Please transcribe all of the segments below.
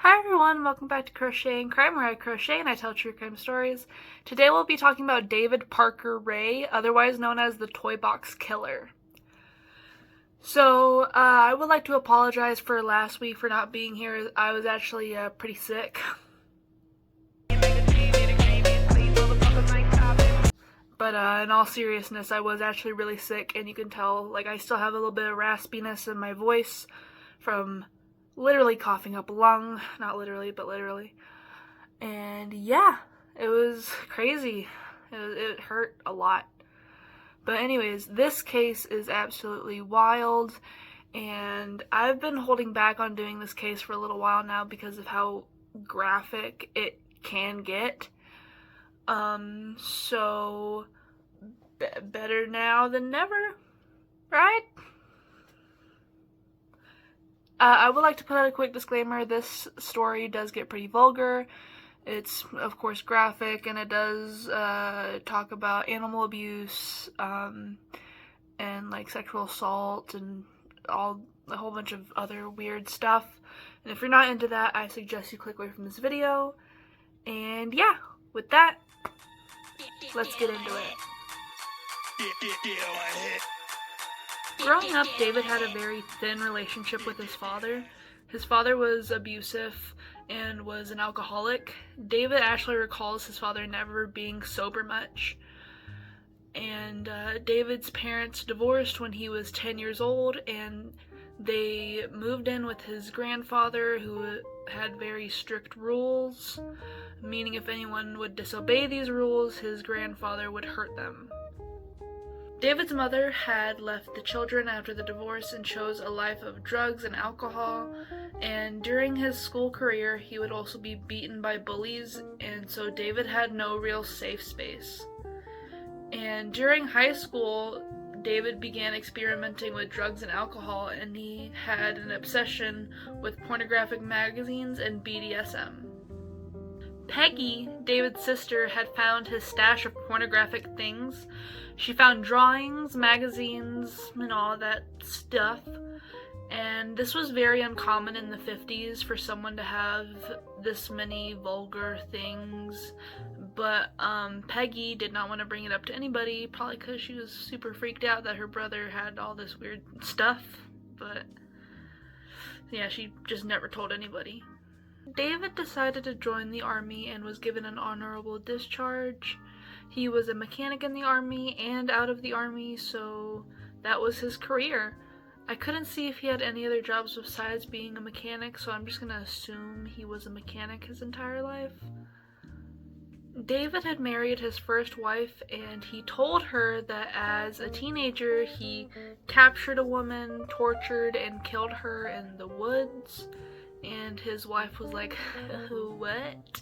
Hi everyone, welcome back to Crochet and Crime, where I crochet and I tell true crime stories. Today we'll be talking about David Parker Ray, otherwise known as the Toybox Killer. So, I would like to apologize for last week for not being here. I was actually pretty sick. But in all seriousness, I was actually really sick, and you can tell, like, I still have a little bit of raspiness in my voice from literally coughing up a lung. Not literally, but literally. And yeah, it was crazy. It hurt a lot. But anyways, this case is absolutely wild, and I've been holding back on doing this case for a little while now because of how graphic it can get. So better now than never, right? I would like to put out a quick disclaimer. This story does get pretty vulgar. It's, of course, graphic, and it does talk about animal abuse, and, like, sexual assault, and a whole bunch of other weird stuff. And if you're not into that, I suggest you click away from this video. And yeah, with that, let's get into it. Growing up, David had a very thin relationship with his father. His father was abusive and was an alcoholic. David actually recalls his father never being sober much. And David's parents divorced when he was 10 years old, and they moved in with his grandfather, who had very strict rules, meaning if anyone would disobey these rules, his grandfather would hurt them. David's mother had left the children after the divorce and chose a life of drugs and alcohol, and during his school career he would also be beaten by bullies, and so David had no real safe space. And during high school, David began experimenting with drugs and alcohol, and he had an obsession with pornographic magazines and BDSM. Peggy, David's sister, had found his stash of pornographic things. She found drawings, magazines, and all that stuff. And this was very uncommon in the 50s for someone to have this many vulgar things. But Peggy did not want to bring it up to anybody, probably because she was super freaked out that her brother had all this weird stuff. But yeah, she just never told anybody. David decided to join the army and was given an honorable discharge. He was a mechanic in the army and out of the army, so that was his career. I couldn't see if he had any other jobs besides being a mechanic, so I'm just gonna assume he was a mechanic his entire life. David had married his first wife, and he told her that as a teenager he captured a woman, tortured, and killed her in the woods. And his wife was like, what?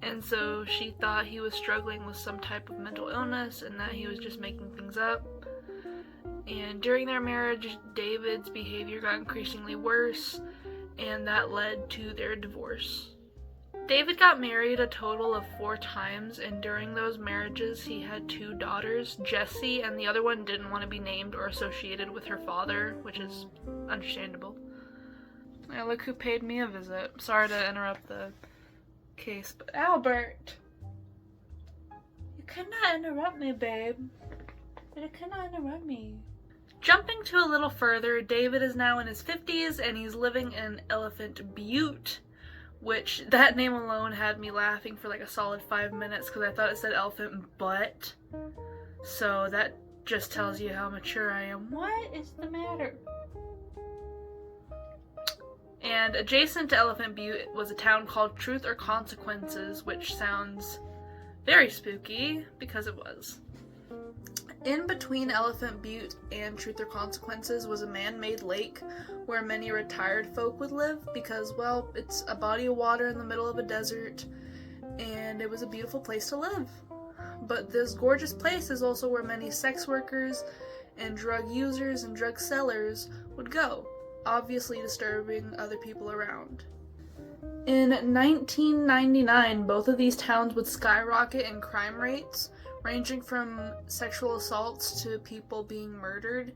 And so she thought he was struggling with some type of mental illness and that he was just making things up. And during their marriage, David's behavior got increasingly worse, and that led to their divorce. David got married a total of 4 times, and during those marriages he had 2 daughters, Jessie, and the other one didn't want to be named or associated with her father, which is understandable. Yeah, look who paid me a visit. Sorry to interrupt the case, but Albert! You cannot interrupt me, babe. You cannot interrupt me. Jumping to a little further, David is now in his 50s and he's living in Elephant Butte, which that name alone had me laughing for like a solid 5 minutes because I thought it said elephant butt. So that just tells you how mature I am. What is the matter? And adjacent to Elephant Butte was a town called Truth or Consequences, which sounds very spooky, because it was. In between Elephant Butte and Truth or Consequences was a man-made lake where many retired folk would live because, well, it's a body of water in the middle of a desert, and it was a beautiful place to live. But this gorgeous place is also where many sex workers and drug users and drug sellers would go, obviously disturbing other people around. In 1999, both of these towns would skyrocket in crime rates, ranging from sexual assaults to people being murdered.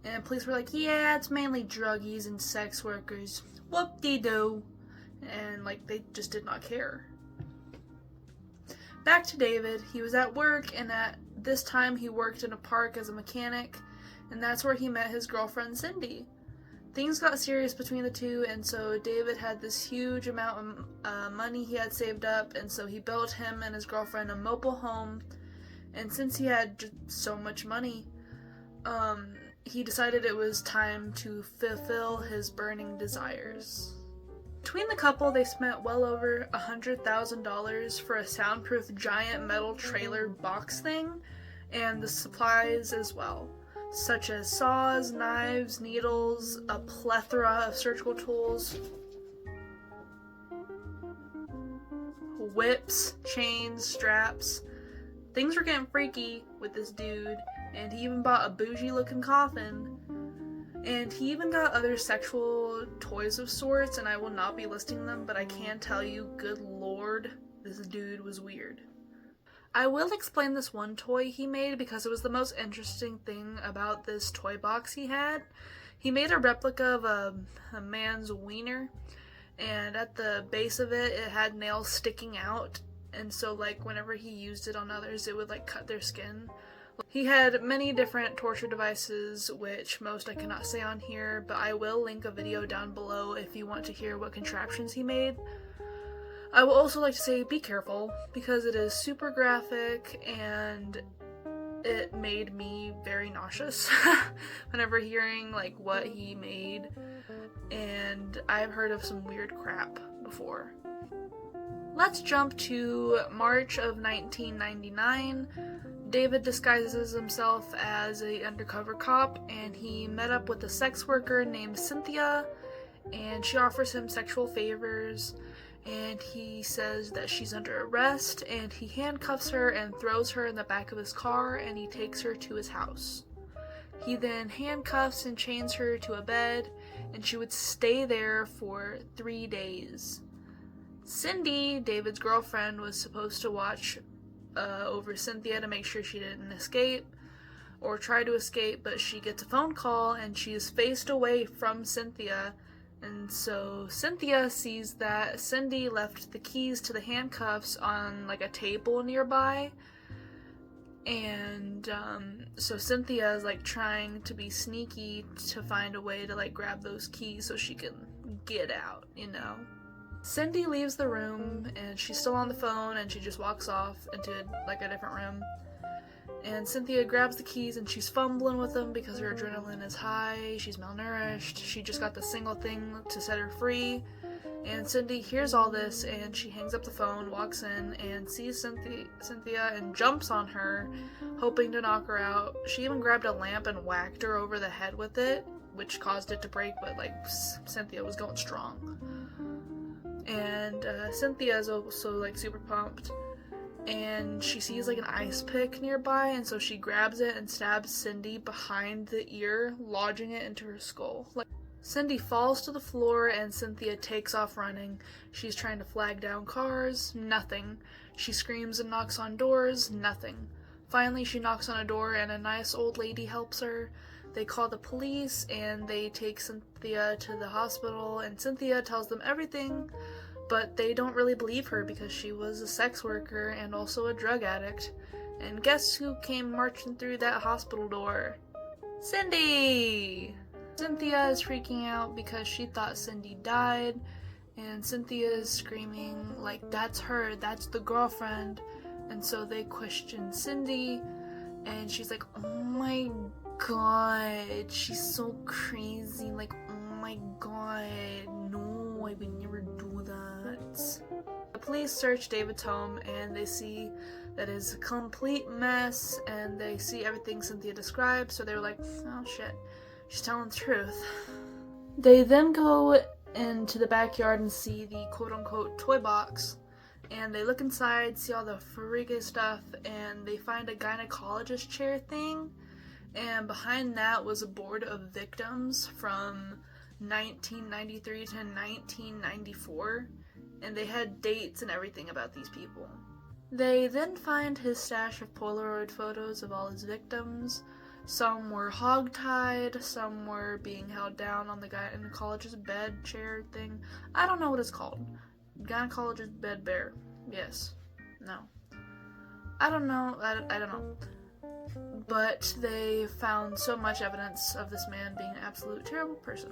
And police were like, yeah, it's mainly druggies and sex workers. Whoop-de-doo. and like they just did not care. Back to David. He was at work, and at this time he worked in a park as a mechanic, and that's where he met his girlfriend Cindy. Things got serious between the two, and so David had this huge amount of money he had saved up, and so he built him and his girlfriend a mobile home. And since he had just so much money, he decided it was time to fulfill his burning desires. Between the couple, they spent well over $100,000 for a soundproof giant metal trailer box thing, and the supplies as well, such as saws, knives, needles, a plethora of surgical tools, whips, chains, straps. Things were getting freaky with this dude, and he even bought a bougie looking coffin. And he even got other sexual toys of sorts, and I will not be listing them, but I can tell you, good lord, this dude was weird. I will explain this one toy he made because it was the most interesting thing about this toy box he had. He made a replica of a man's wiener, and at the base of it, it had nails sticking out, and so like whenever he used it on others, it would like cut their skin. He had many different torture devices, which most I cannot say on here, but I will link a video down below if you want to hear what contraptions he made. I will also like to say be careful, because it is super graphic and it made me very nauseous whenever hearing like what he made, and I've heard of some weird crap before. Let's jump to March of 1999. David disguises himself as an undercover cop, and he met up with a sex worker named Cynthia, and she offers him sexual favors, and he says that she's under arrest, and he handcuffs her and throws her in the back of his car, and he takes her to his house. He then handcuffs and chains her to a bed, and she would stay there for 3 days. Cindy, David's girlfriend, was supposed to watch over Cynthia to make sure she didn't escape or try to escape, but she gets a phone call and she is faced away from Cynthia, and so Cynthia sees that Cindy left the keys to the handcuffs on like a table nearby, and so Cynthia is like trying to be sneaky to find a way to like grab those keys so she can get out, you know. Cindy leaves the room, and she's still on the phone, and she just walks off into like a different room. And Cynthia grabs the keys, and she's fumbling with them because her adrenaline is high, she's malnourished, she just got the single thing to set her free. And Cindy hears all this, and she hangs up the phone, walks in, and sees Cynthia and jumps on her, hoping to knock her out. She even grabbed a lamp and whacked her over the head with it, which caused it to break, but like Cynthia was going strong. And Cynthia is also like super pumped, and she sees like an ice pick nearby, and so she grabs it and stabs Cindy behind the ear, lodging it into her skull. Cindy falls to the floor, and Cynthia takes off running. She's trying to flag down cars, nothing. She screams and knocks on doors, nothing. Finally, she knocks on a door, and a nice old lady helps her. They call the police, and they take Cynthia to the hospital, and Cynthia tells them everything, but they don't really believe her because she was a sex worker and also a drug addict. And guess who came marching through that hospital door? Cindy! Cynthia is freaking out because she thought Cindy died, and Cynthia is screaming like, that's her, that's the girlfriend. And so they question Cindy, and she's like, oh my god, she's so crazy, like, oh my god, no, I would never do that. The police search David's home, and they see that it's a complete mess, and they see everything Cynthia described, so they're like, oh shit, she's telling the truth. They then go into the backyard and see the quote-unquote toy box, and they look inside, see all the freaky stuff, and they find a gynecologist chair thing, and behind that was a board of victims from 1993 to 1994, and they had dates and everything about these people. They then find his stash of Polaroid photos of all his victims, Some were hogtied, some were being held down on the gynecologist bed chair thing. I don't know what it's called. Gynecologist bed bear. Yes. No. I don't know. I don't know. But they found so much evidence of this man being an absolute terrible person.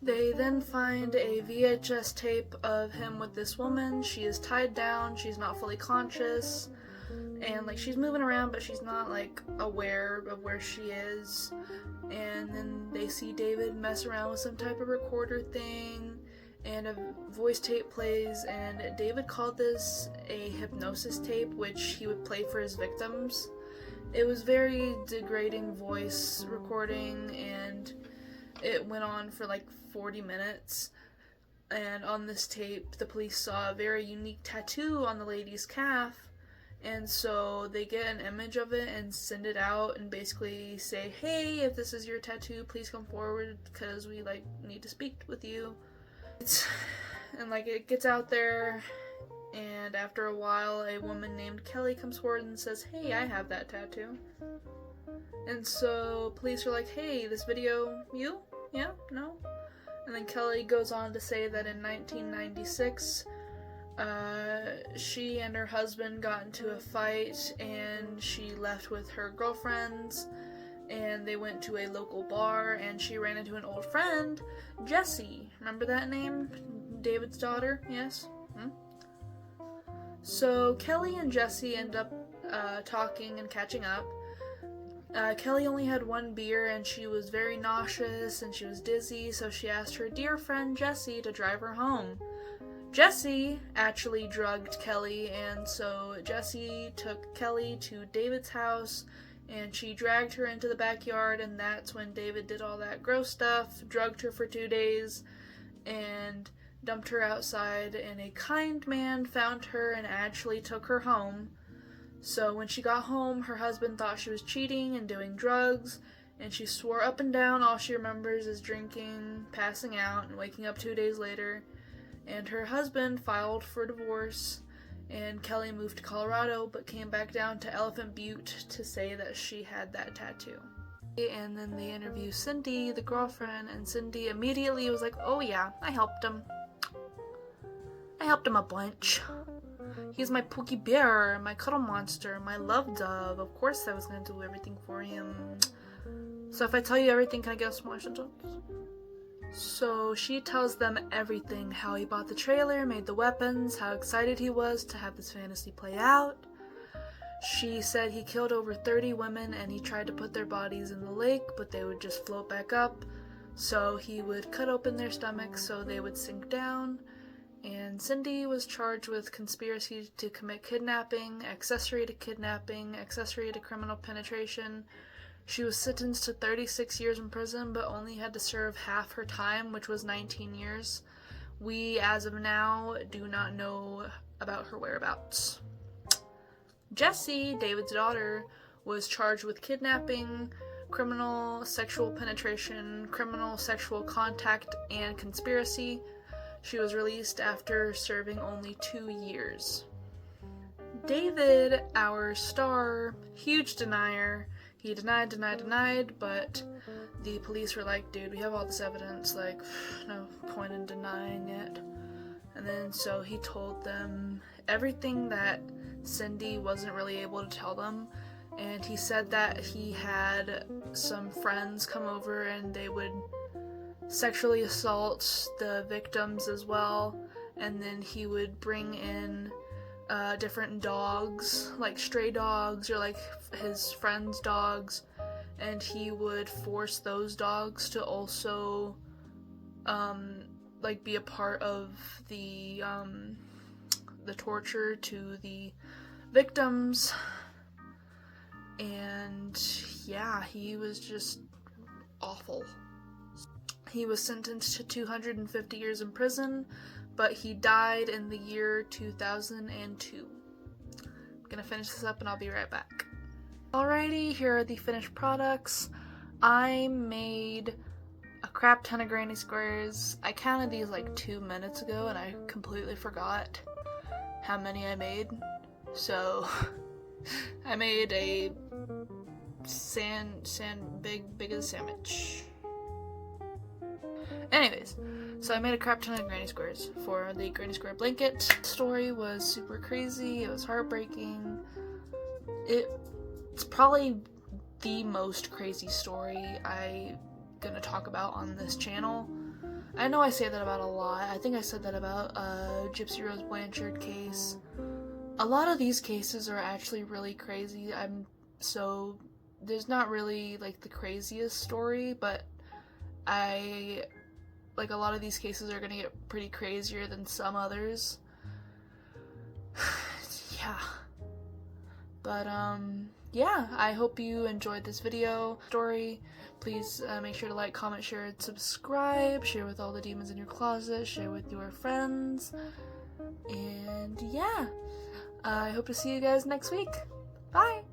They then find a VHS tape of him with this woman. She is tied down, she's not fully conscious, and like she's moving around but she's not like aware of where she is. And then they see David mess around with some type of recorder thing, and a voice tape plays, and David called this a hypnosis tape, which he would play for his victims. It was very degrading voice recording, and it went on for like 40 minutes. And on this tape, the police saw a very unique tattoo on the lady's calf, and so they get an image of it and send it out and basically say, hey, if this is your tattoo, please come forward because we like need to speak with you. And like it gets out there, and after a while a woman named Kelly comes forward and says, hey, I have that tattoo. And so police are like, hey, this video, you? Yeah? No? And then Kelly goes on to say that in 1996, she and her husband got into a fight, and she left with her girlfriends, and they went to a local bar, and she ran into an old friend, Jessie. Remember that name? David's daughter? Yes? So Kelly and Jessie end up talking and catching up. Kelly only had one beer and she was very nauseous and she was dizzy, so she asked her dear friend Jessie to drive her home. Jessie actually drugged Kelly, and so Jessie took Kelly to David's house and she dragged her into the backyard, and that's when David did all that gross stuff, drugged her for 2 days, and dumped her outside, and a kind man found her and actually took her home. So when she got home, her husband thought she was cheating and doing drugs, and she swore up and down all she remembers is drinking, passing out, and waking up 2 days later. And her husband filed for divorce, and Kelly moved to Colorado, but came back down to Elephant Butte to say that she had that tattoo. And then they interview Cindy, the girlfriend, and Cindy immediately was like, oh yeah, I helped him. I helped him a bunch. He's my Pookie Bear, my cuddle monster, my love dove. Of course I was going to do everything for him. So if I tell you everything, can I get a small sentence? So she tells them everything, how he bought the trailer, made the weapons, how excited he was to have this fantasy play out. She said he killed over 30 women and he tried to put their bodies in the lake, but they would just float back up. So he would cut open their stomachs so they would sink down. And Cindy was charged with conspiracy to commit kidnapping, accessory to criminal penetration. She was sentenced to 36 years in prison, but only had to serve half her time, which was 19 years. We, as of now, do not know about her whereabouts. Jessie, David's daughter, was charged with kidnapping, criminal sexual penetration, criminal sexual contact, and conspiracy. She was released after serving only 2 years. David, our star, huge denier. He denied, but the police were like, dude, we have all this evidence, like, no point in denying it. And then so he told them everything that Cindy wasn't really able to tell them, and he said that he had some friends come over and they would sexually assault the victims as well, and then he would bring in different dogs, like stray dogs or like his friends' dogs, and he would force those dogs to also like be a part of the torture to the victims. And yeah, he was just awful. He was sentenced to 250 years in prison, but he died in the year 2002. I'm gonna finish this up and I'll be right back. Alrighty, here are the finished products. I made a crap ton of granny squares. I counted these like 2 minutes ago and I completely forgot how many I made. So I made a big as a sandwich. Anyways, so I made a crap ton of granny squares for the granny square blanket. Story was super crazy. It was heartbreaking. It's probably the most crazy story I'm gonna talk about on this channel. I know I say that about a lot. I think I said that about Gypsy Rose Blanchard case. A lot of these cases are actually really crazy. There's not really like the craziest story, but like a lot of these cases are gonna get pretty crazier than some others. Yeah. But yeah, I hope you enjoyed this video story. Please make sure to like, comment, share, and subscribe. Share with all the demons in your closet. Share with your friends. And yeah, I hope to see you guys next week. Bye!